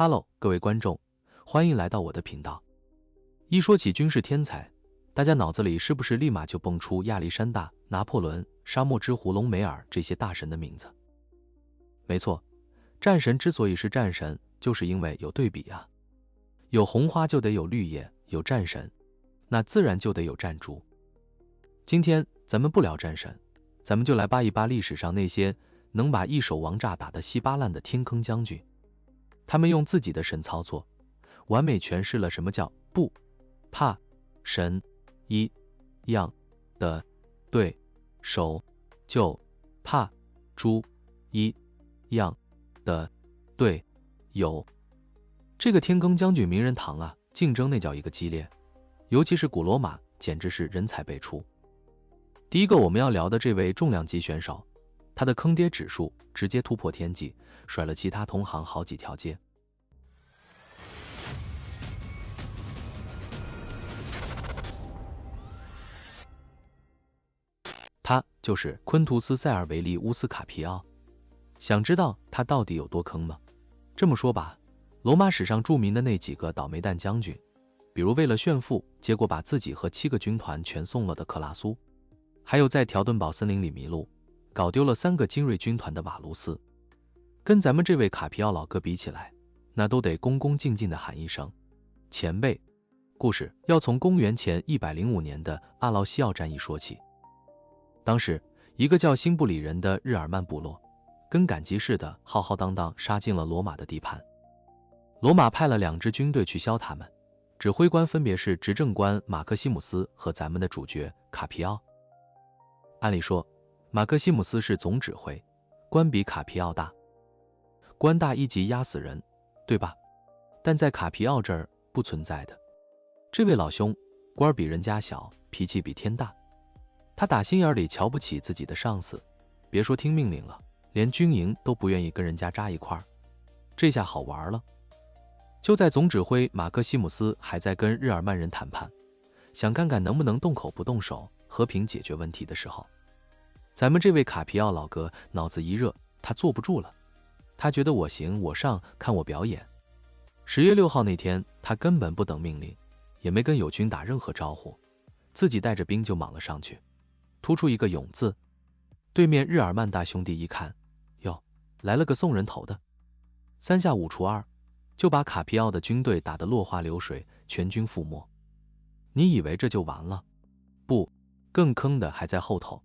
Hello， 各位观众，欢迎来到我的频道。一说起军事天才，大家脑子里是不是立马就蹦出亚历山大、拿破仑、沙漠之狐隆美尔这些大神的名字？没错，战神之所以是战神，就是因为有对比啊。有红花就得有绿叶，有战神，那自然就得有战猪。今天咱们不聊战神，咱们就来扒一扒历史上那些能把一手王炸打得稀巴烂的天坑将军。他们用自己的神操作，完美诠释了什么叫不怕神一样的对手，就怕猪一样的队友。这个天坑将军名人堂啊，竞争那叫一个激烈，尤其是古罗马，简直是人才辈出。第一个我们要聊的这位重量级选手，他的坑爹指数直接突破天际，甩了其他同行好几条街。他就是昆图斯·塞尔维利乌斯·卡皮奥。想知道他到底有多坑吗？这么说吧，罗马史上著名的那几个倒霉蛋将军，比如为了炫富，结果把自己和7个军团全送了的克拉苏，还有在条顿堡森林里迷路，搞丢了3个精锐军团的瓦卢斯，跟咱们这位卡皮奥老哥比起来，那都得恭恭敬敬地喊一声前辈。故事要从公元前105年的阿劳西奥战役说起。当时一个叫辛布里人的日耳曼部落，跟赶集似的浩浩荡荡杀进了罗马的地盘。罗马派了2支军队去削他们，指挥官分别是执政官马克西姆斯和咱们的主角卡皮奥。按理说，马克西姆斯是总指挥，官比卡皮奥大，官大一级压死人，对吧？但在卡皮奥这儿不存在的。这位老兄，官比人家小，脾气比天大。他打心眼里瞧不起自己的上司，别说听命令了，连军营都不愿意跟人家扎一块儿。这下好玩了。就在总指挥马克西姆斯还在跟日耳曼人谈判，想看看能不能动口不动手，和平解决问题的时候，咱们这位卡皮奥老哥脑子一热，他坐不住了。他觉得我行我上，看我表演。10月6号那天，他根本不等命令，也没跟友军打任何招呼，自己带着兵就莽了上去，突出一个勇字。对面日耳曼大兄弟一看，哟，来了个送人头的，3下5除2，就把卡皮奥的军队打得落花流水，全军覆没。你以为这就完了？不，更坑的还在后头。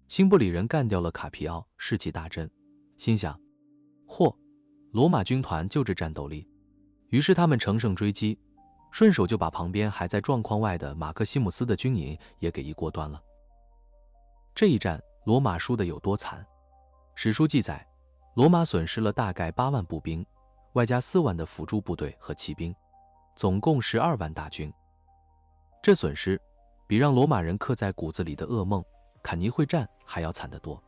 辛布里人干掉了卡皮奥，士气大振，心想，嚯，罗马军团就这战斗力。于是他们乘胜追击，顺手就把旁边还在状况外的马克西姆斯的军营也给一锅端了。这一战，罗马输得有多惨？史书记载，罗马损失了大概8万步兵，外加4万的辅助部队和骑兵，总共12万大军。这损失比让罗马人刻在骨子里的噩梦坎尼会战还要惨得多。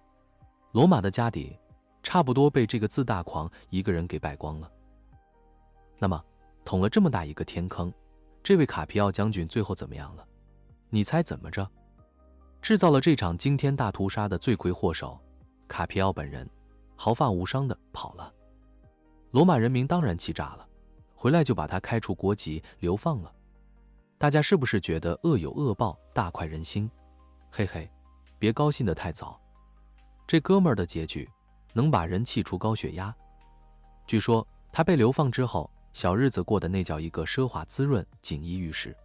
罗马的家底差不多被这个自大狂一个人给败光了。那么捅了这么大一个天坑，这位卡皮奥将军最后怎么样了？你猜怎么着？制造了这场惊天大屠杀的罪魁祸首卡皮奥本人毫发无伤地跑了。罗马人民当然气炸了，回来就把他开除国籍流放了。大家是不是觉得恶有恶报，大快人心？嘿嘿，别高兴得太早，这哥们儿的结局能把人气出高血压。据说他被流放之后，小日子过得那叫一个奢华滋润，锦衣玉食。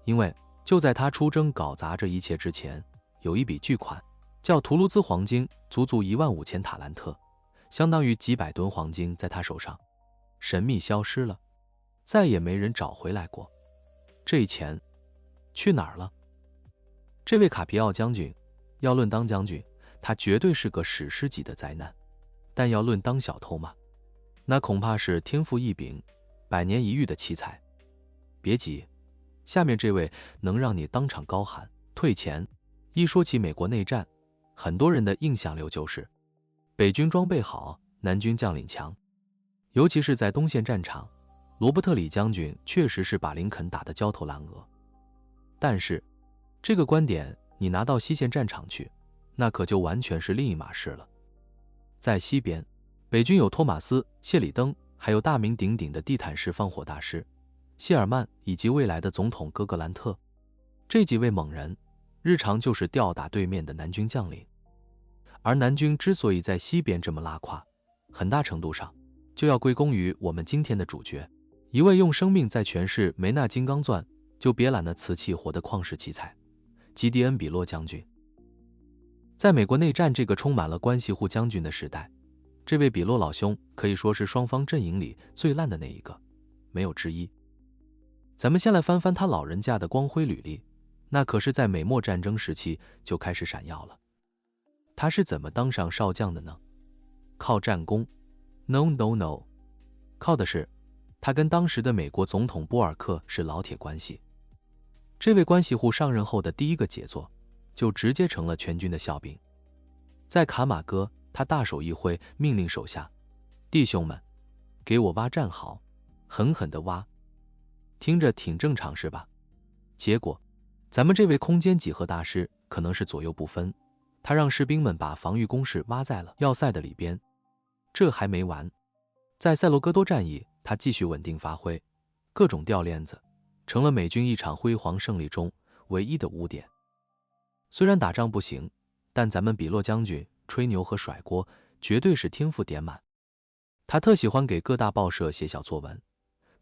因为就在他出征搞砸这一切之前，有一笔巨款叫图卢兹黄金，足足15000塔兰特，相当于几百吨黄金，在他手上神秘消失了，再也没人找回来过。这钱去哪儿了？这位卡皮奥将军，要论当将军，他绝对是个史诗级的灾难，但要论当小偷嘛，那恐怕是天赋异禀，百年一遇的奇才。别急，下面这位能让你当场高喊退钱。一说起美国内战，很多人的印象流就是北军装备好，南军将领强。尤其是在东线战场，罗伯特李将军确实是把林肯打得焦头烂额。但是这个观点你拿到西线战场去，那可就完全是另一码事了。在西边，北军有托马斯、谢里登、还有大名鼎鼎的地毯式放火大师谢尔曼以及未来的总统戈格兰特。这几位猛人日常就是吊打对面的南军将领。而南军之所以在西边这么拉胯，很大程度上就要归功于我们今天的主角，一位用生命在诠释没那金刚钻就别揽那瓷器活的旷世奇才基迪恩·比洛将军。在美国内战这个充满了关系户将军的时代，这位比洛老兄可以说是双方阵营里最烂的那一个，没有之一。咱们先来翻翻他老人家的光辉履历，那可是在美墨战争时期就开始闪耀了。他是怎么当上少将的呢？靠战功 ？No No No， 靠的是他跟当时的美国总统波尔克是老铁关系。这位关系户上任后的第一个杰作，就直接成了全军的笑柄。在卡马戈，他大手一挥，命令手下弟兄们，给我挖战壕，狠狠地挖。听着挺正常是吧？结果，咱们这位空间几何大师可能是左右不分，他让士兵们把防御工事挖在了要塞的里边。这还没完，在塞罗戈多战役，他继续稳定发挥，各种掉链子，成了美军一场辉煌胜利中唯一的污点。虽然打仗不行，但咱们比洛将军吹牛和甩锅绝对是天赋点满。他特喜欢给各大报社写小作文，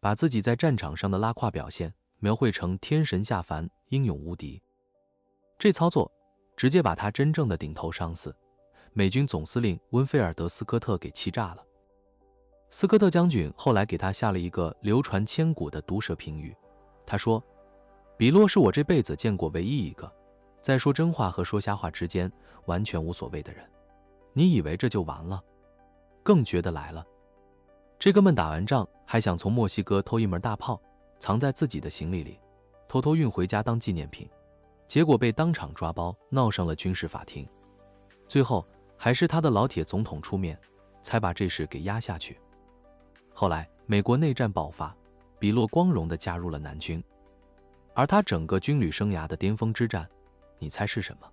把自己在战场上的拉胯表现描绘成天神下凡，英勇无敌。这操作直接把他真正的顶头上司美军总司令温菲尔德·斯科特给气炸了。斯科特将军后来给他下了一个流传千古的毒舌评语，他说：比洛是我这辈子见过唯一一个在说真话和说瞎话之间完全无所谓的人。你以为这就完了？更绝的来了，这哥们打完仗还想从墨西哥偷一门大炮，藏在自己的行李里，偷偷运回家当纪念品，结果被当场抓包，闹上了军事法庭。最后还是他的老铁总统出面，才把这事给压下去。后来美国内战爆发，比洛光荣地加入了南军，而他整个军旅生涯的巅峰之战，你猜是什么？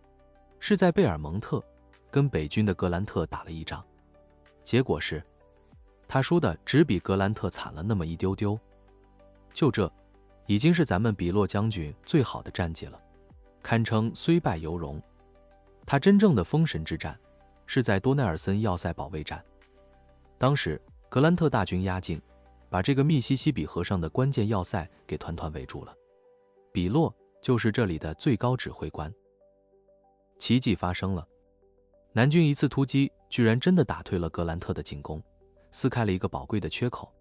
是在贝尔蒙特跟北军的格兰特打了一仗，结果是他输的只比格兰特惨了那么一丢丢。就这已经是咱们比洛将军最好的战绩了，堪称虽败犹荣。他真正的封神之战是在多奈尔森要塞保卫战，当时格兰特大军压境，把这个密西西比河上的关键要塞给团团围住了。比洛就是这里的最高指挥官。奇迹发生了，南军一次突击居然真的打退了格兰特的进攻，撕开了一个宝贵的缺口，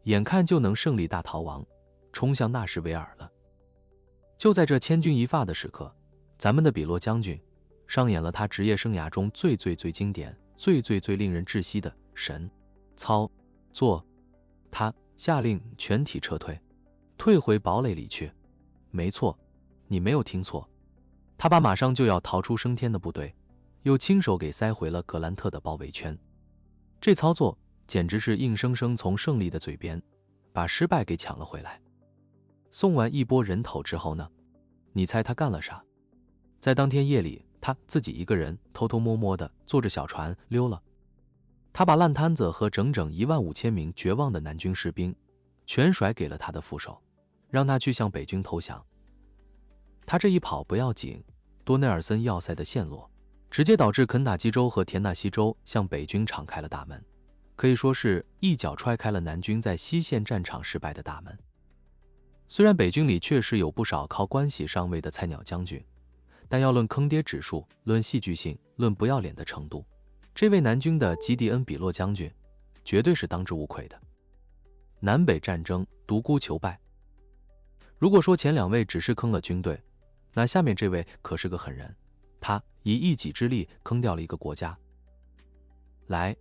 眼看就能胜利大逃亡，冲向纳什维尔了。就在这千钧一发的时刻，咱们的比洛将军上演了他职业生涯中最经典、最令人窒息的神操作。他下令全体撤退，退回堡垒里去。没错，你没有听错，他把马上就要逃出升天的部队又亲手给塞回了格兰特的包围圈。这操作简直是硬生生从胜利的嘴边把失败给抢了回来。送完一波人头之后呢，你猜他干了啥？在当天夜里，他自己一个人偷偷摸摸地坐着小船溜了。他把烂摊子和整整15000名绝望的南军士兵全甩给了他的副手，让他去向北军投降。他这一跑不要紧，多内尔森要塞的陷落直接导致肯塔基州和田纳西州向北军敞开了大门，可以说是一脚踹开了南军在西线战场失败的大门。虽然北军里确实有不少靠关系上位的菜鸟将军，但要论坑爹指数，论戏剧性，论不要脸的程度，这位南军的基迪恩·比洛将军绝对是当之无愧的。南北战争独孤求败，如果说前两位只是坑了军队，那下面这位可是个狠人，他以一己之力坑掉了一个国家。来，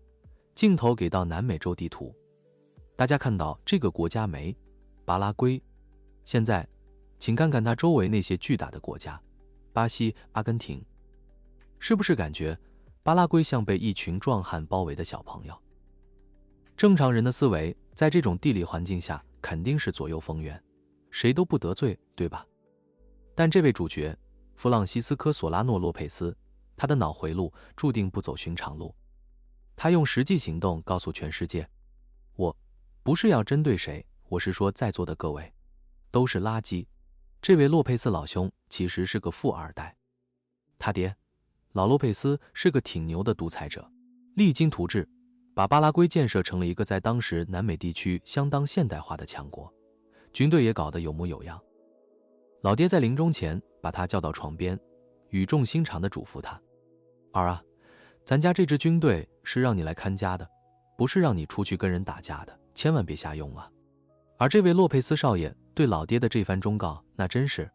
镜头给到南美洲地图，大家看到这个国家没？巴拉圭。现在请看看它周围那些巨大的国家，巴西、阿根廷，是不是感觉巴拉圭像被一群壮汉包围的小朋友？正常人的思维在这种地理环境下肯定是左右逢源，谁都不得罪，对吧？但这位主角弗朗西斯科·索拉诺·洛佩斯，他的脑回路注定不走寻常路。他用实际行动告诉全世界，不是要针对谁，我是说在座的各位都是垃圾。这位洛佩斯老兄其实是个富二代，他爹老洛佩斯是个挺牛的独裁者，励精图治，把巴拉圭建设成了一个在当时南美地区相当现代化的强国，军队也搞得有模有样。老爹在临终前把他叫到床边，语重心长地嘱咐他：儿啊，咱家这支军队是让你来看家的，不是让你出去跟人打架的，千万别瞎用啊。而这位洛佩斯少爷对老爹的这番忠告，那真是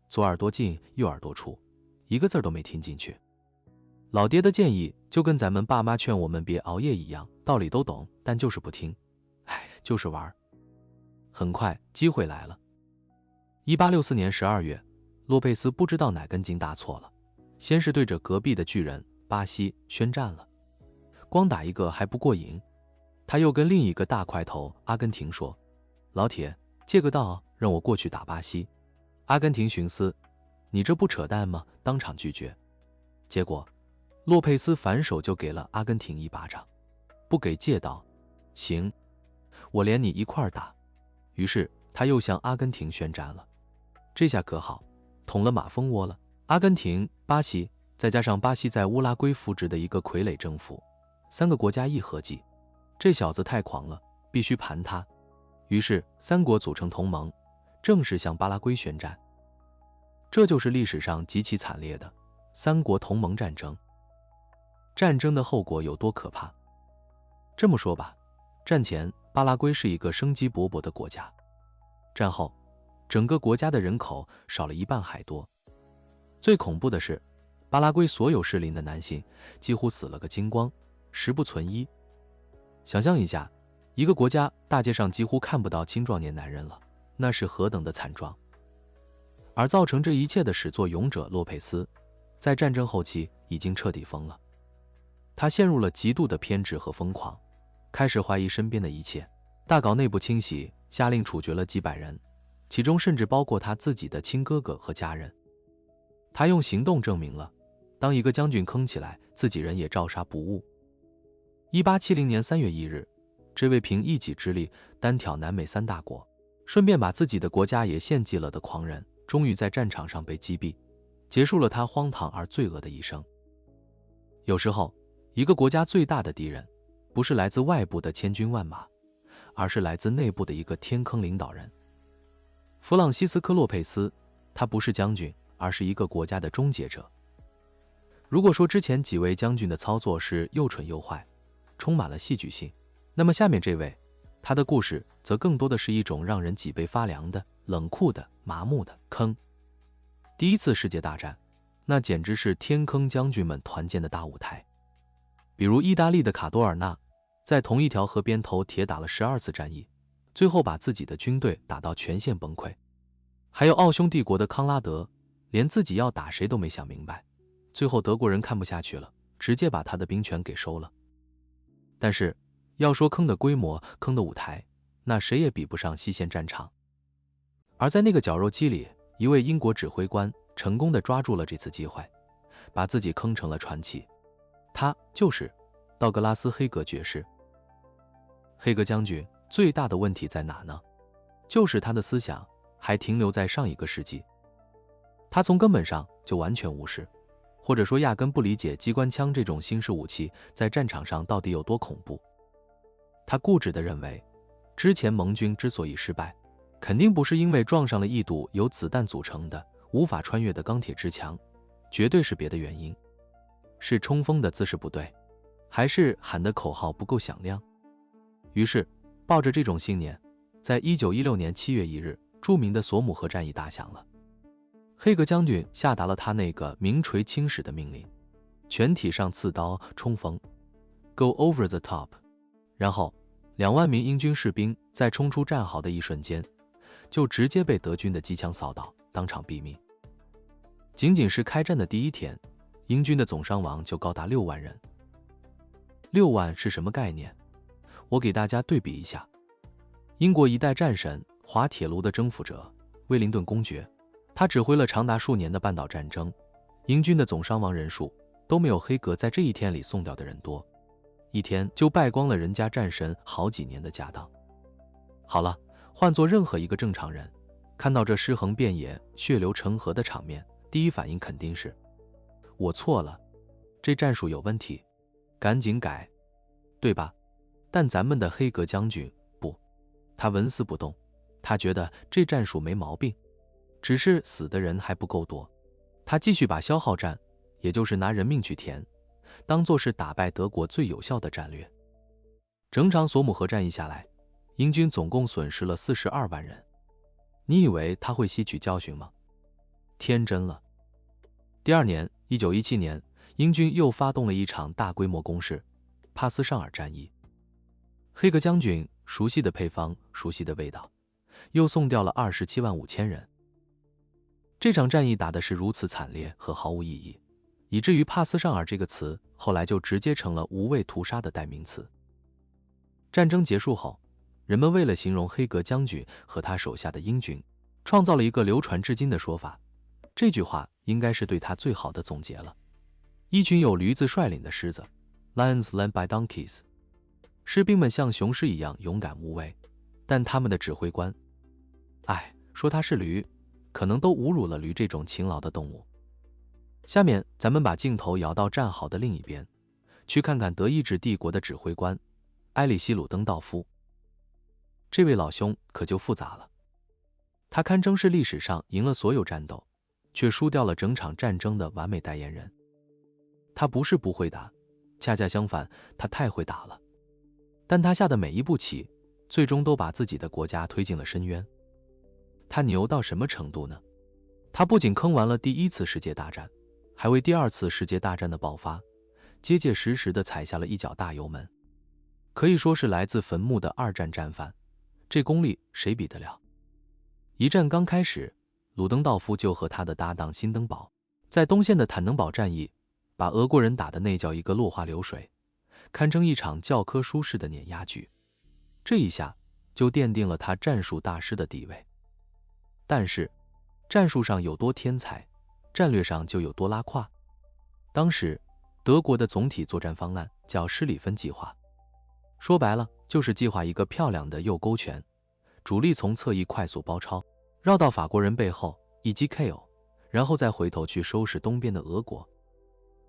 左耳朵进右耳朵出，一个字都没听进去。老爹的建议就跟咱们爸妈劝我们别熬夜一样，道理都懂，但就是不听，就是玩。很快机会来了。1864年12月，洛佩斯不知道哪根筋搭错了，先是对着隔壁的巨人巴西宣战了，光打一个还不过瘾，他又跟另一个大块头阿根廷说：老铁，借个道让我过去打巴西。阿根廷寻思，你这不扯淡吗？当场拒绝。结果洛佩斯反手就给了阿根廷一巴掌，不给借道，行，我连你一块儿打。于是他又向阿根廷宣战了，这下可好，捅了马蜂窝了。阿根廷、巴西，再加上巴西在乌拉圭扶植的一个傀儡政府，3个国家一合计，这小子太狂了，必须盘他。于是3国组成同盟，正式向巴拉圭宣战。这就是历史上极其惨烈的3国同盟战争。战争的后果有多可怕？这么说吧，战前巴拉圭是一个生机勃勃的国家，战后整个国家的人口少了1半还多。最恐怖的是，巴拉圭所有适龄的男性几乎死了个精光，十不存一。想象一下，一个国家大街上几乎看不到青壮年男人了，那是何等的惨状。而造成这一切的始作俑者洛佩斯，在战争后期已经彻底疯了。他陷入了极度的偏执和疯狂，开始怀疑身边的一切，大搞内部清洗，下令处决了几百人，其中甚至包括他自己的亲哥哥和家人。他用行动证明了，当一个将军坑起来，自己人也照杀不误。1870年3月1日，这位凭一己之力单挑南美3大国，顺便把自己的国家也献祭了的狂人，终于在战场上被击毙，结束了他荒唐而罪恶的一生。有时候，一个国家最大的敌人，不是来自外部的千军万马，而是来自内部的一个天坑领导人。弗朗西斯科·洛佩斯，他不是将军，而是一个国家的终结者。如果说之前几位将军的操作是又蠢又坏，充满了戏剧性，那么下面这位，他的故事则更多的是一种让人脊背发凉的、冷酷的、麻木的坑。第1次世界大战，那简直是天坑将军们团建的大舞台。比如意大利的卡多尔纳，在同一条河边头铁打了12次战役，最后把自己的军队打到全线崩溃。还有奥匈帝国的康拉德，连自己要打谁都没想明白，最后德国人看不下去了，直接把他的兵权给收了。但是要说坑的规模、坑的舞台，那谁也比不上西线战场。而在那个绞肉机里，一位英国指挥官成功地抓住了这次机会，把自己坑成了传奇。他就是道格拉斯·黑格爵士。黑格将军最大的问题在哪呢？就是他的思想还停留在上一个世纪。他从根本上就完全无视，或者说压根不理解机关枪这种新式武器在战场上到底有多恐怖。他固执地认为，之前盟军之所以失败，肯定不是因为撞上了一堵由子弹组成的无法穿越的钢铁之墙，绝对是别的原因。是冲锋的姿势不对，还是喊的口号不够响亮？于是抱着这种信念，在1916年7月1日，著名的索姆河战役打响了。黑格将军下达了他那个名垂青史的命令：全体上刺刀冲锋 ，Go over the top。然后2万名英军士兵在冲出战壕的一瞬间，就直接被德军的机枪扫倒，当场毙命。仅仅是开战的第1天，英军的总伤亡就高达6万人。6万是什么概念？我给大家对比一下。英国一代战神、滑铁卢的征服者威灵顿公爵，他指挥了长达数年的半岛战争，英军的总伤亡人数都没有黑格在这一天里送掉的人多，一天就败光了人家战神好几年的家当。好了，换做任何一个正常人，看到这尸横遍野、血流成河的场面，第一反应肯定是：我错了，这战术有问题，赶紧改，对吧？但咱们的黑格将军不，他纹丝不动，他觉得这战术没毛病，只是死的人还不够多。他继续把消耗战，也就是拿人命去填，当作是打败德国最有效的战略。整场索姆河战役下来，英军总共损失了42万人。你以为他会吸取教训吗？天真了。第二年，1917年，英军又发动了一场大规模攻势——帕斯尚尔战役。黑格将军熟悉的配方，熟悉的味道，又送掉了27万5千人。这场战役打的是如此惨烈和毫无意义，以至于帕斯尚尔这个词后来就直接成了无畏屠杀的代名词。战争结束后，人们为了形容黑格将军和他手下的英军，创造了一个流传至今的说法，这句话应该是对他最好的总结了。一群有驴子率领的狮子 Lions led by donkeys， 士兵们像雄狮一样勇敢无畏，但他们的指挥官，说他是驴，可能都侮辱了驴这种勤劳的动物。下面咱们把镜头摇到战壕的另一边，去看看德意志帝国的指挥官埃里希·鲁登道夫。这位老兄可就复杂了，他堪称是历史上赢了所有战斗，却输掉了整场战争的完美代言人。他不是不会打，恰恰相反，他太会打了。但他下的每一步棋，最终都把自己的国家推进了深渊。他牛到什么程度呢？他不仅坑完了第一次世界大战，还为第二次世界大战的爆发结结实实地踩下了一脚大油门，可以说是来自坟墓的二战战犯，这功力谁比得了？一战刚开始，鲁登道夫就和他的搭档辛登堡在东线的坦能堡战役，把俄国人打得那叫一个落花流水，堪称一场教科书式的碾压剧。这一下就奠定了他战术大师的地位。但是战术上有多天才，战略上就有多拉胯。当时德国的总体作战方案叫施里芬计划，说白了就是计划一个漂亮的右勾拳，主力从侧翼快速包抄，绕到法国人背后一击 KO， 然后再回头去收拾东边的俄国。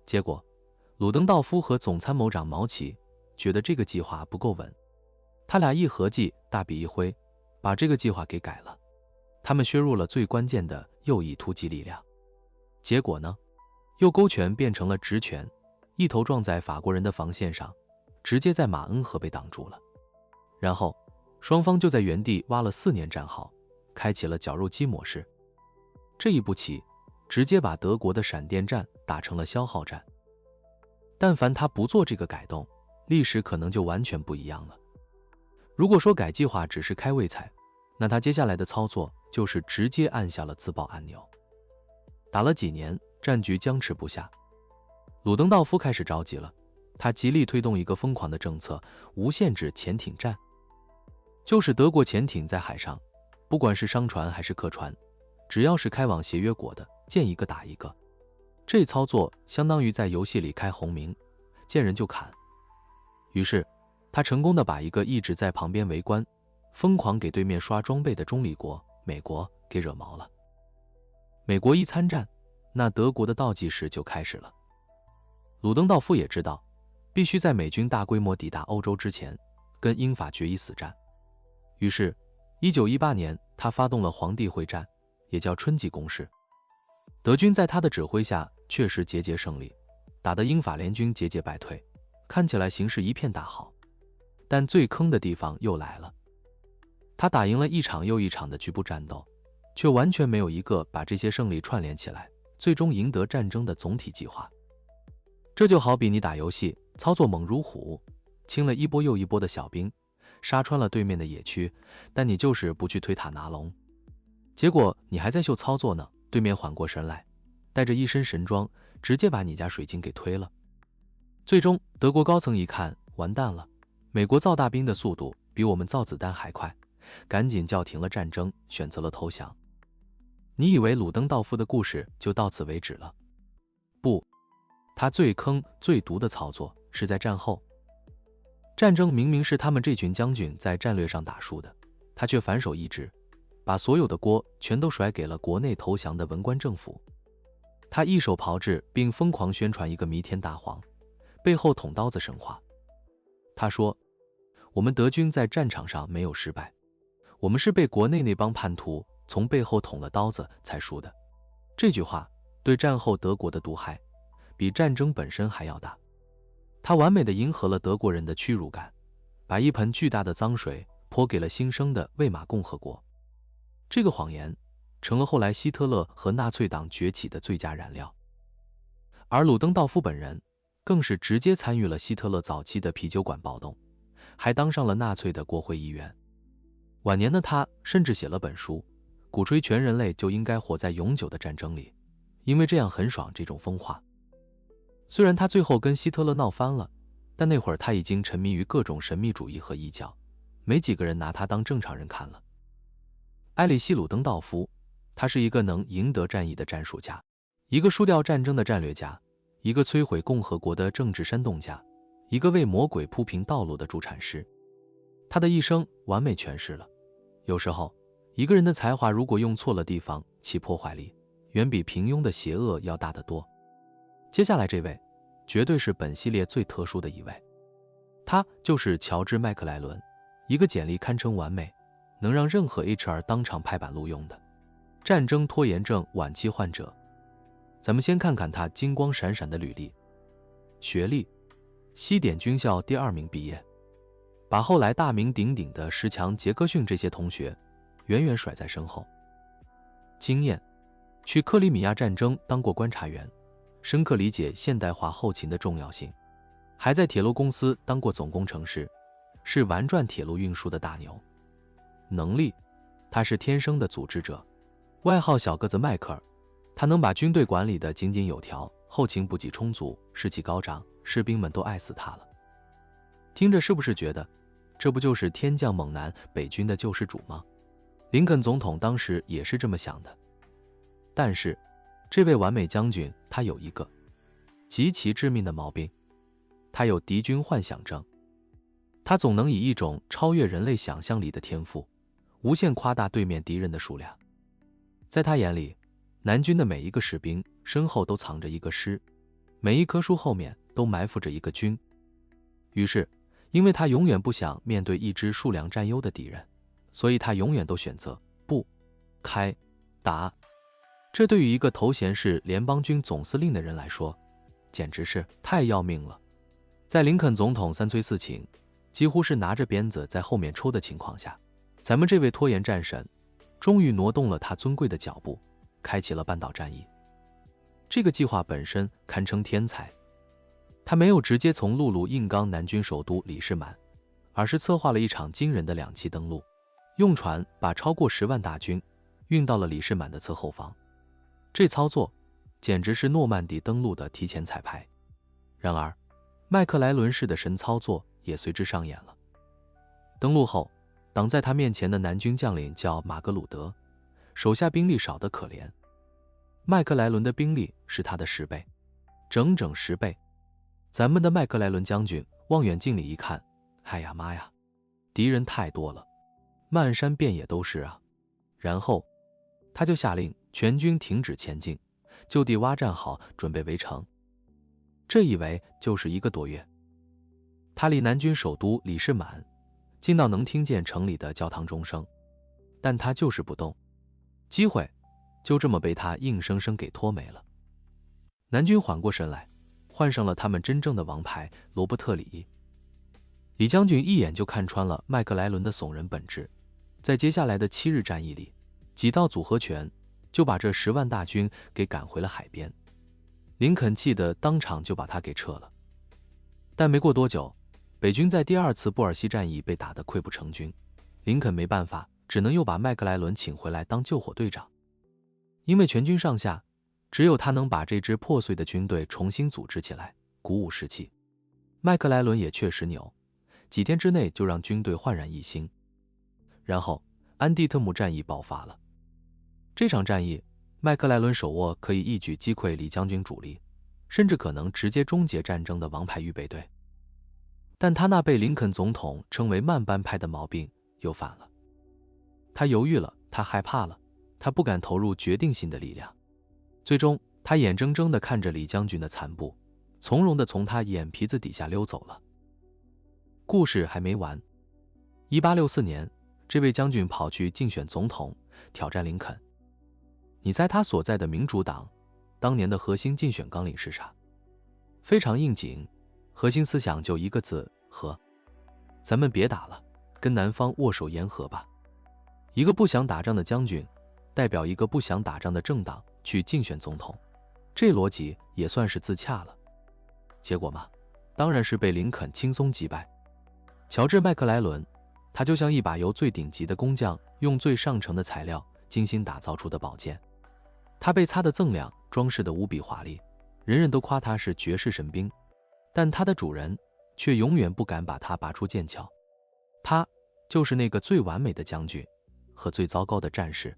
结果鲁登道夫和总参谋长毛奇觉得这个计划不够稳，他俩一合计，大笔一挥，把这个计划给改了。他们削弱了最关键的右翼突击力量。结果呢，右勾拳变成了直拳，一头撞在法国人的防线上，直接在马恩河被挡住了。然后双方就在原地挖了4年战壕，开启了绞肉机模式。这一步棋直接把德国的闪电战打成了消耗战。但凡他不做这个改动，历史可能就完全不一样了。如果说改计划只是开胃菜，那他接下来的操作就是直接按下了自爆按钮。打了几年，战局僵持不下，鲁登道夫开始着急了，他极力推动一个疯狂的政策——无限制潜艇战。就是德国潜艇在海上，不管是商船还是客船，只要是开往协约国的，见一个打一个。这操作相当于在游戏里开红名，见人就砍。于是他成功的把一个一直在旁边围观，疯狂给对面刷装备的中立国美国给惹毛了。美国一参战，那德国的倒计时就开始了。鲁登道夫也知道，必须在美军大规模抵达欧洲之前，跟英法决一死战。于是1918年他发动了皇帝会战，也叫春季攻势。德军在他的指挥下确实节节胜利，打得英法联军节节败退，看起来形势一片大好。但最坑的地方又来了，他打赢了一场又一场的局部战斗，却完全没有一个把这些胜利串联起来，最终赢得战争的总体计划。这就好比你打游戏，操作猛如虎，清了一波又一波的小兵，杀穿了对面的野区，但你就是不去推塔拿龙。结果你还在秀操作呢，对面缓过神来，带着一身神装，直接把你家水晶给推了。最终德国高层一看，完蛋了，美国造大兵的速度比我们造子弹还快，赶紧叫停了战争，选择了投降。你以为鲁登道夫的故事就到此为止了？不，他最坑最毒的操作是在战后。战争明明是他们这群将军在战略上打输的，他却反手一指，把所有的锅全都甩给了国内投降的文官政府。他一手炮制并疯狂宣传一个弥天大谎，背后捅刀子神话。他说，我们德军在战场上没有失败，我们是被国内那帮叛徒从背后捅了刀子才输的。这句话对战后德国的毒害比战争本身还要大。他完美地迎合了德国人的屈辱感，把一盆巨大的脏水泼给了新生的魏玛共和国。这个谎言成了后来希特勒和纳粹党崛起的最佳燃料。而鲁登道夫本人更是直接参与了希特勒早期的啤酒馆暴动，还当上了纳粹的国会议员。晚年的他甚至写了本书，鼓吹全人类就应该活在永久的战争里，因为这样很爽这种疯话。虽然他最后跟希特勒闹翻了，但那会儿他已经沉迷于各种神秘主义和异教，没几个人拿他当正常人看了。埃里希·鲁登道夫，他是一个能赢得战役的战术家，一个输掉战争的战略家，一个摧毁共和国的政治煽动家，一个为魔鬼铺平道路的助产师。他的一生完美诠释了，有时候一个人的才华如果用错了地方，其破坏力远比平庸的邪恶要大得多。接下来这位绝对是本系列最特殊的一位，他就是乔治·麦克莱伦，一个简历堪称完美，能让任何 HR 当场拍板录用的战争拖延症晚期患者。咱们先看看他金光闪闪的履历。学历：西点军校第2名毕业，把后来大名鼎鼎的石强·杰克逊这些同学远远甩在身后。经验：去克里米亚战争当过观察员，深刻理解现代化后勤的重要性，还在铁路公司当过总工程师，是玩转铁路运输的大牛。能力：他是天生的组织者，外号小个子迈克尔，他能把军队管理得井井有条，后勤补给充足，士气高涨，士兵们都爱死他了。听着是不是觉得这不就是天降猛男，北军的救世主吗？林肯总统当时也是这么想的。但是这位完美将军他有一个极其致命的毛病，他有敌军幻想症。他总能以一种超越人类想象力的天赋，无限夸大对面敌人的数量。在他眼里，南军的每一个士兵身后都藏着一个师，每一棵树后面都埋伏着一个军。于是因为他永远不想面对一支数量占优的敌人，所以他永远都选择不开打。这对于一个头衔是联邦军总司令的人来说，简直是太要命了。在林肯总统三催四请，几乎是拿着鞭子在后面抽的情况下，咱们这位拖延战神终于挪动了他尊贵的脚步，开启了半岛战役。这个计划本身堪称天才，他没有直接从陆路硬刚南军首都李士满，而是策划了一场惊人的2栖登陆，用船把超过10万大军运到了李士满的侧后方。这操作简直是诺曼底登陆的提前彩排。然而麦克莱伦式的神操作也随之上演了。登陆后，挡在他面前的南军将领叫马格鲁德，手下兵力少得可怜。麦克莱伦的兵力是他的10倍，整整10倍。咱们的麦克莱伦将军望远镜里一看，哎呀妈呀，敌人太多了，漫山遍野都是啊。然后他就下令全军停止前进，就地挖站好，准备围城。这一围就是1个多月。他离南军首都李士满近到能听见城里的教堂钟声，但他就是不动，机会就这么被他硬生生给拖没了。南军缓过神来，换上了他们真正的王牌罗伯特里。李将军一眼就看穿了麦克莱伦的怂人本质，在接下来的7日战役里，几道组合拳就把这10万大军给赶回了海边。林肯气得当场就把他给撤了。但没过多久，北军在第2次布尔西战役被打得溃不成军，林肯没办法，只能又把麦克莱伦请回来当救火队长。因为全军上下只有他能把这支破碎的军队重新组织起来，鼓舞士气。麦克莱伦也确实牛，几天之内就让军队焕然一新。然后安蒂特姆战役爆发了。这场战役，麦克莱伦手握可以一举击溃李将军主力，甚至可能直接终结战争的王牌预备队。但他那被林肯总统称为慢半拍的毛病又犯了。他犹豫了，他害怕了，他不敢投入决定性的力量。最终，他眼睁睁地看着李将军的残部，从容地从他眼皮子底下溜走了。故事还没完。1864年，这位将军跑去竞选总统，挑战林肯。你猜他所在的民主党当年的核心竞选纲领是啥？非常应景，核心思想就一个字：和。咱们别打了，跟南方握手言和吧。一个不想打仗的将军，代表一个不想打仗的政党去竞选总统，这逻辑也算是自洽了。结果嘛，当然是被林肯轻松击败。乔治·麦克莱伦，他就像一把由最顶级的工匠用最上乘的材料精心打造出的宝剑，他被擦得锃亮，装饰得无比华丽，人人都夸他是绝世神兵，但他的主人却永远不敢把他拔出剑鞘。他就是那个最完美的将军和最糟糕的战士。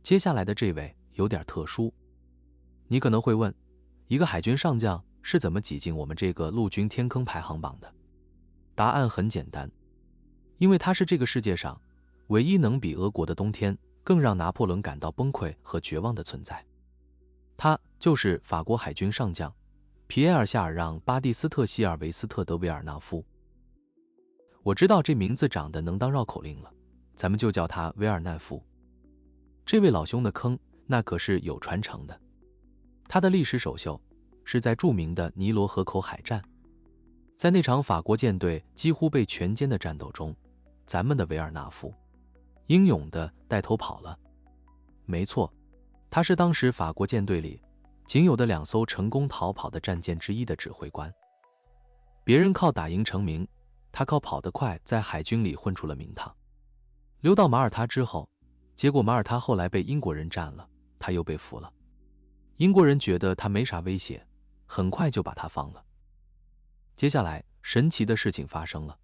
接下来的这位有点特殊，你可能会问，一个海军上将是怎么挤进我们这个陆军天坑排行榜的？答案很简单，因为他是这个世界上唯一能比俄国的冬天更让拿破仑感到崩溃和绝望的存在。他就是法国海军上将皮埃尔·夏尔让·巴蒂斯特·希尔维斯特·德维尔纳夫。我知道这名字长得能当绕口令了，咱们就叫他维尔奈夫。这位老兄的坑那可是有传承的，他的历史首秀是在著名的尼罗河口海战。在那场法国舰队几乎被全歼的战斗中，咱们的维尔纳夫英勇地带头跑了。没错，他是当时法国舰队里仅有的2艘成功逃跑的战舰之一的指挥官。别人靠打赢成名，他靠跑得快，在海军里混出了名堂。溜到马耳他之后，结果马耳他后来被英国人占了，他又被俘了。英国人觉得他没啥威胁，很快就把他放了。接下来，神奇的事情发生了。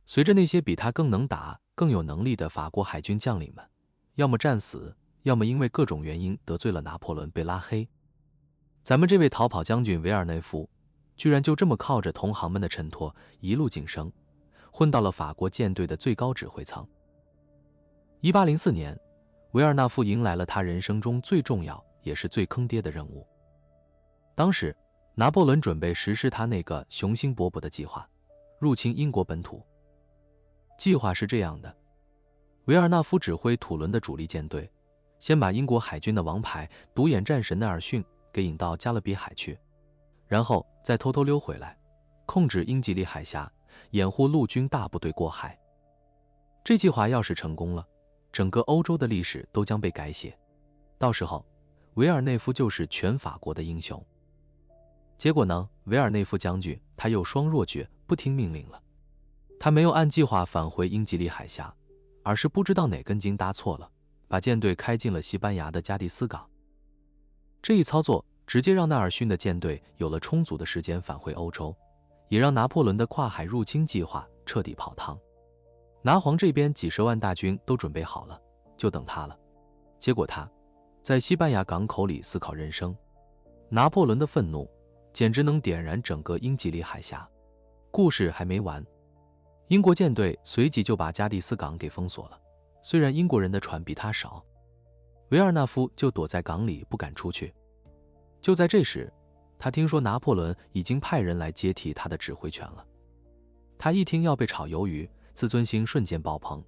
随着那些比他更能打、更有能力的法国海军将领们，要么战死，要么因为各种原因得罪了拿破仑被拉黑，咱们这位逃跑将军维尔内夫，居然就这么靠着同行们的衬托，一路晋升，混到了法国舰队的最高指挥层。1804年，维尔纳夫迎来了他人生中最重要也是最坑爹的任务。当时，拿破仑准备实施他那个雄心勃勃的计划，入侵英国本土。计划是这样的，维尔纳夫指挥土伦的主力舰队，先把英国海军的王牌独眼战神奈尔逊给引到加勒比海去，然后再偷偷溜回来，控制英吉利海峡，掩护陆军大部队过海。这计划要是成功了，整个欧洲的历史都将被改写，到时候维尔内夫就是全法国的英雄。结果呢，维尔内夫将军他又双若绝，不听命令了。他没有按计划返回英吉利海峡，而是不知道哪根筋搭错了，把舰队开进了西班牙的加的斯港。这一操作直接让奈尔逊的舰队有了充足的时间返回欧洲，也让拿破仑的跨海入侵计划彻底泡汤。拿黄这边几十万大军都准备好了，就等他了。结果他在西班牙港口里思考人生，拿破仑的愤怒简直能点燃整个英吉利海峡。故事还没完，英国舰队随即就把加的斯港给封锁了。虽然英国人的船比他少，维尔纳夫就躲在港里不敢出去。就在这时，他听说拿破仑已经派人来接替他的指挥权了。他一听要被炒鱿鱼，自尊心瞬间爆棚。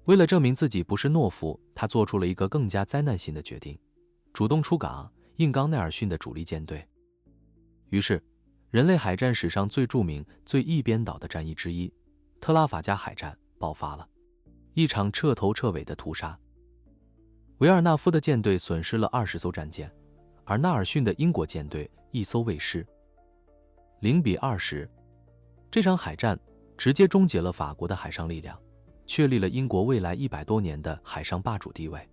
为了证明自己不是懦夫，他做出了一个更加灾难性的决定，主动出港硬刚奈尔逊的主力舰队。于是，人类海战史上最著名、最易编导的战役之一——特拉法加海战爆发了，一场彻头彻尾的屠杀。维尔纳夫的舰队损失了20艘战舰，而纳尔逊的英国舰队1艘未失，0比20。这场海战直接终结了法国的海上力量，确立了英国未来100多年的海上霸主地位。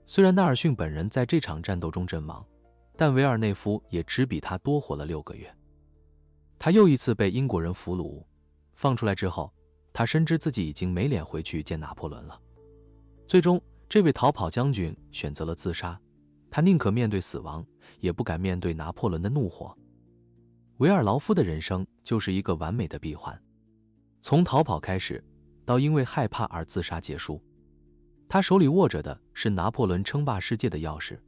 虽然纳尔逊本人在这场战斗中阵亡，但维尔内夫也只比他多活了6个月。他又一次被英国人俘虏，放出来之后，他深知自己已经没脸回去见拿破仑了。最终，这位逃跑将军选择了自杀，他宁可面对死亡，也不敢面对拿破仑的怒火。维尔劳夫的人生就是一个完美的闭环，从逃跑开始，到因为害怕而自杀结束。他手里握着的是拿破仑称霸世界的钥匙，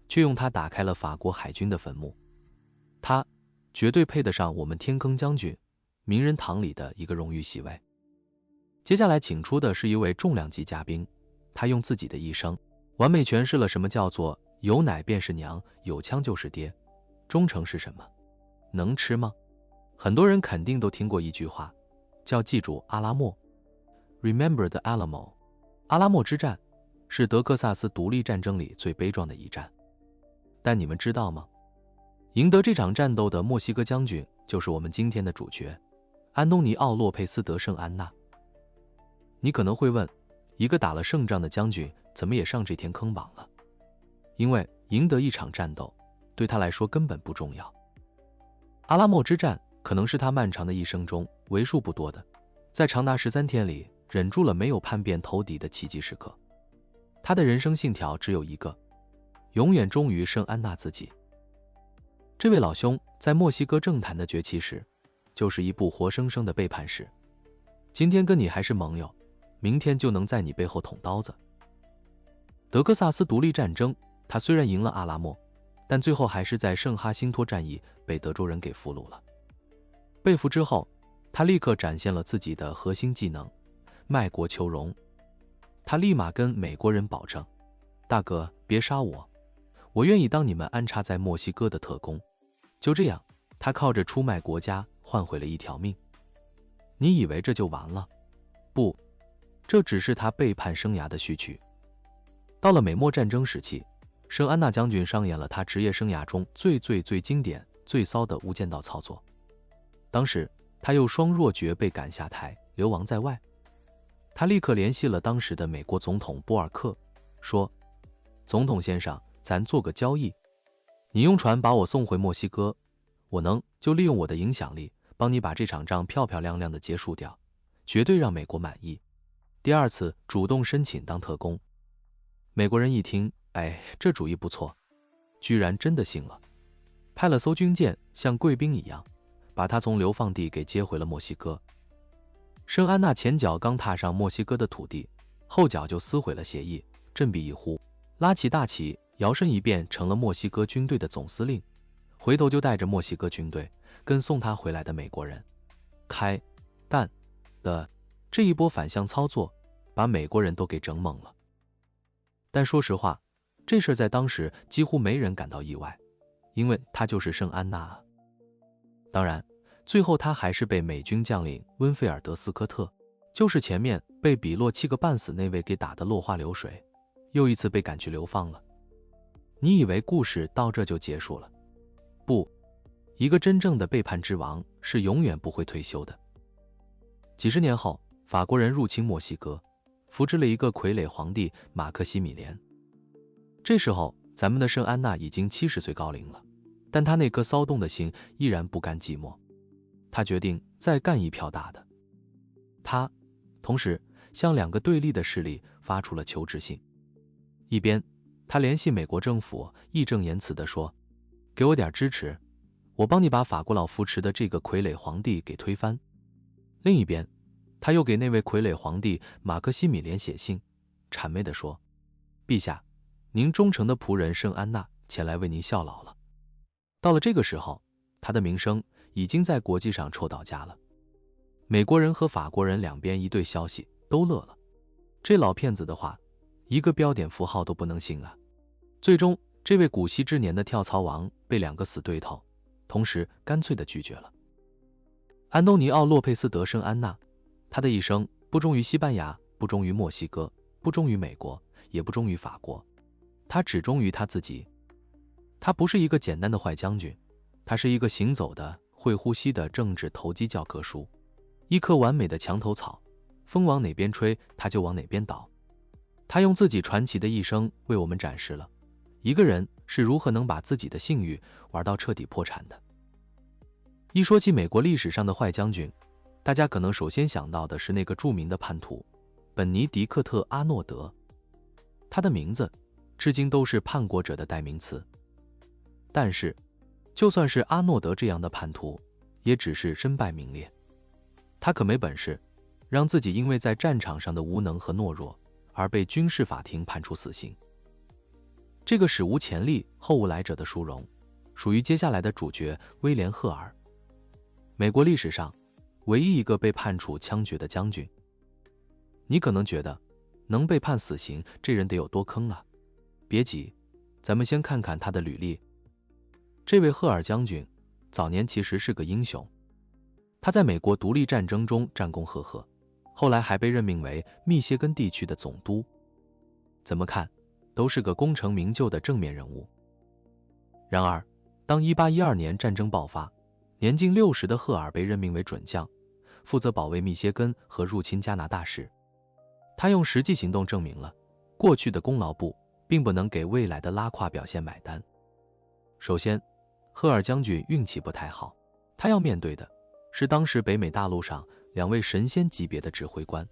却用它打开了法国海军的坟墓。他绝对配得上我们天坑将军名人堂里的一个荣誉席位。接下来请出的是一位重量级嘉宾，他用自己的一生完美诠释了什么叫做有奶便是娘，有枪就是爹，忠诚是什么，能吃吗？很多人肯定都听过一句话，叫记住阿拉莫 Remember the Alamo。 阿拉莫之战是德克萨斯独立战争里最悲壮的一战，但你们知道吗？赢得这场战斗的墨西哥将军就是我们今天的主角，安东尼奥·洛佩斯·德圣安娜。你可能会问，一个打了胜仗的将军怎么也上这天坑榜了？因为赢得一场战斗对他来说根本不重要。阿拉莫之战可能是他漫长的一生中为数不多的在长达13天里忍住了没有叛变投敌的奇迹时刻。他的人生信条只有一个，永远忠于圣安娜自己。这位老兄在墨西哥政坛的崛起史就是一部活生生的背叛史。今天跟你还是盟友，明天就能在你背后捅刀子。德克萨斯独立战争，他虽然赢了阿拉莫，但最后还是在圣哈辛托战役被德州人给俘虏了。被俘之后，他立刻展现了自己的核心技能，卖国求荣。他立马跟美国人保证，大哥别杀我，我愿意当你们安插在墨西哥的特工。就这样，他靠着出卖国家换回了一条命。你以为这就完了？不，这只是他背叛生涯的序曲。到了美墨战争时期，圣安娜将军上演了他职业生涯中最经典、最骚的无间道操作。当时他又双若爵被赶下台，流亡在外。他立刻联系了当时的美国总统波尔克，说：总统先生，咱做个交易，你用船把我送回墨西哥，我能就利用我的影响力帮你把这场仗漂漂亮亮的结束掉，绝对让美国满意。第二次主动申请当特工。美国人一听，哎，这主意不错，居然真的信了，派了艘军舰像贵宾一样把他从流放地给接回了墨西哥。圣安娜前脚刚踏上墨西哥的土地，后脚就撕毁了协议，振臂一呼，拉起大旗，摇身一变成了墨西哥军队的总司令，回头就带着墨西哥军队跟送他回来的美国人开弹的这一波反向操作，把美国人都给整懵了。但说实话，这事在当时几乎没人感到意外，因为他就是圣安娜啊。当然，最后他还是被美军将领温菲尔德斯科特，就是前面被比洛气个半死那位给打得落花流水，又一次被赶去流放了。你以为故事到这就结束了？不，一个真正的背叛之王是永远不会退休的。几十年后，法国人入侵墨西哥，扶植了一个傀儡皇帝马克西米连。这时候咱们的圣安娜已经70岁高龄了，但她那颗骚动的心依然不甘寂寞，她决定再干一票大的。她同时向2个对立的势力发出了求职信。一边，他联系美国政府，义正言辞地说，给我点支持，我帮你把法国佬扶持的这个傀儡皇帝给推翻。另一边，他又给那位傀儡皇帝马克西米连写信，谄媚地说，陛下，您忠诚的仆人圣安娜前来为您效劳了。到了这个时候，他的名声已经在国际上臭到家了。美国人和法国人两边一对消息都乐了，这老骗子的话一个标点符号都不能信啊。最终，这位古稀之年的跳槽王被2个死对头同时干脆地拒绝了。安东尼奥·洛佩斯·德圣安娜，他的一生不忠于西班牙，不忠于墨西哥，不忠于美国，也不忠于法国，他只忠于他自己。他不是一个简单的坏将军，他是一个行走的会呼吸的政治投机教科书，一棵完美的墙头草，风往哪边吹他就往哪边倒。他用自己传奇的一生为我们展示了一个人是如何能把自己的信誉玩到彻底破产的。一说起美国历史上的坏将军，大家可能首先想到的是那个著名的叛徒本尼迪克特·阿诺德，他的名字至今都是叛国者的代名词。但是，就算是阿诺德这样的叛徒，也只是身败名裂。他可没本事让自己因为在战场上的无能和懦弱而被军事法庭判处死刑。这个史无前例、后无来者的殊荣，属于接下来的主角威廉·赫尔，美国历史上唯一一个被判处枪决的将军。你可能觉得，能被判死刑，这人得有多坑啊？别急，咱们先看看他的履历。这位赫尔将军，早年其实是个英雄，他在美国独立战争中战功赫赫，后来还被任命为密歇根地区的总督。怎么看，都是个功成名就的正面人物。然而，当1812年战争爆发，年近60的赫尔被任命为准将，负责保卫密歇根和入侵加拿大时，他用实际行动证明了，过去的功劳簿并不能给未来的拉胯表现买单。首先，赫尔将军运气不太好，他要面对的是当时北美大陆上2位神仙级别的指挥官，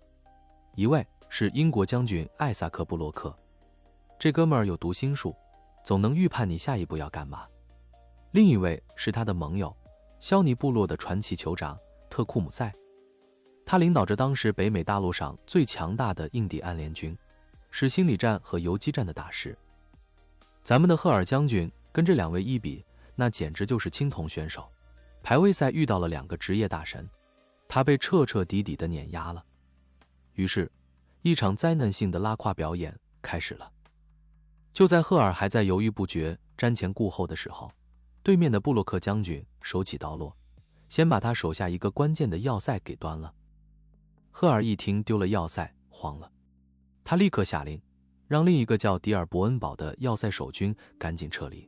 一位是英国将军艾萨克·布洛克，这哥们儿有读心术，总能预判你下一步要干嘛；另一位是他的盟友，肖尼部落的传奇酋长特库姆塞，他领导着当时北美大陆上最强大的印第安联军，是心理战和游击战的大师。咱们的赫尔将军跟这2位一比，那简直就是青铜选手。排位赛遇到了2个职业大神，他被彻彻底底的碾压了。于是，一场灾难性的拉胯表演开始了。就在赫尔还在犹豫不决、瞻前顾后的时候，对面的布洛克将军手起刀落，先把他手下一个关键的要塞给端了。赫尔一听丢了要塞，慌了，他立刻下令，让另一个叫迪尔伯恩堡的要塞守军赶紧撤离。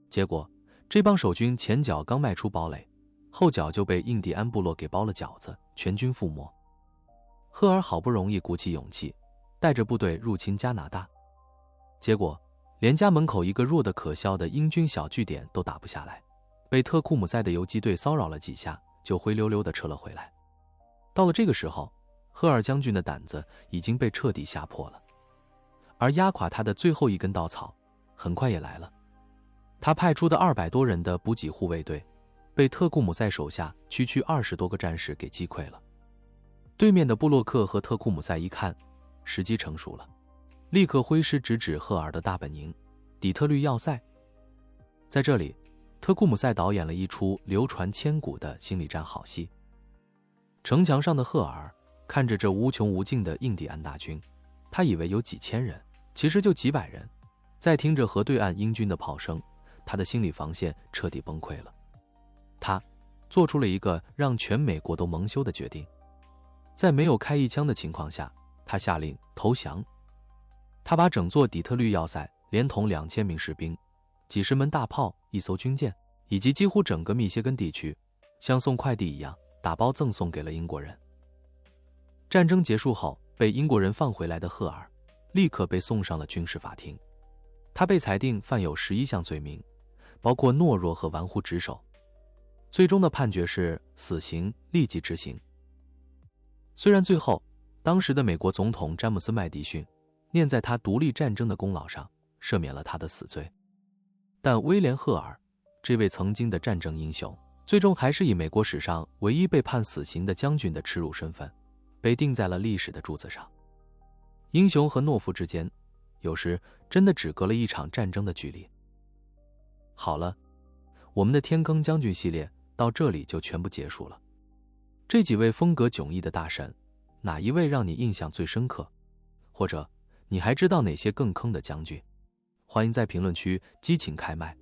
结果，这帮守军前脚刚迈出堡垒，后脚就被印第安部落给包了饺子，全军覆没。赫尔好不容易鼓起勇气，带着部队入侵加拿大，结果连家门口一个弱得可笑的英军小据点都打不下来，被特库姆塞的游击队骚扰了几下，就灰溜溜地撤了回来。到了这个时候，赫尔将军的胆子已经被彻底吓破了，而压垮他的最后一根稻草很快也来了。他派出的200多人的补给护卫队，被特库姆塞手下区20多个战士给击溃了。对面的布洛克和特库姆塞一看，时机成熟了，立刻挥师直指赫尔的大本营底特律要塞。在这里，特库姆塞导演了一出流传千古的心理战好戏。城墙上的赫尔看着这无穷无尽的印第安大军，他以为有几千人，其实就几百人。再听着河对岸英军的炮声，他的心理防线彻底崩溃了。他做出了一个让全美国都蒙羞的决定，在没有开一枪的情况下，他下令投降。他把整座底特律要塞连同2000名士兵、几十门大炮、1艘军舰，以及几乎整个密歇根地区，像送快递一样打包赠送给了英国人。战争结束后，被英国人放回来的赫尔立刻被送上了军事法庭，他被裁定犯有11项罪名，包括懦弱和玩忽职守。最终的判决是死刑，立即执行。虽然最后，当时的美国总统詹姆斯·麦迪逊念在他独立战争的功劳上，赦免了他的死罪，但威廉·赫尔这位曾经的战争英雄，最终还是以美国史上唯一被判死刑的将军的耻辱身份，被钉在了历史的柱子上。英雄和懦夫之间，有时真的只隔了一场战争的距离。好了，我们的天坑将军系列到这里就全部结束了。这几位风格迥异的大神，哪一位让你印象最深刻？或者你还知道哪些更坑的将军？欢迎在评论区激情开麦。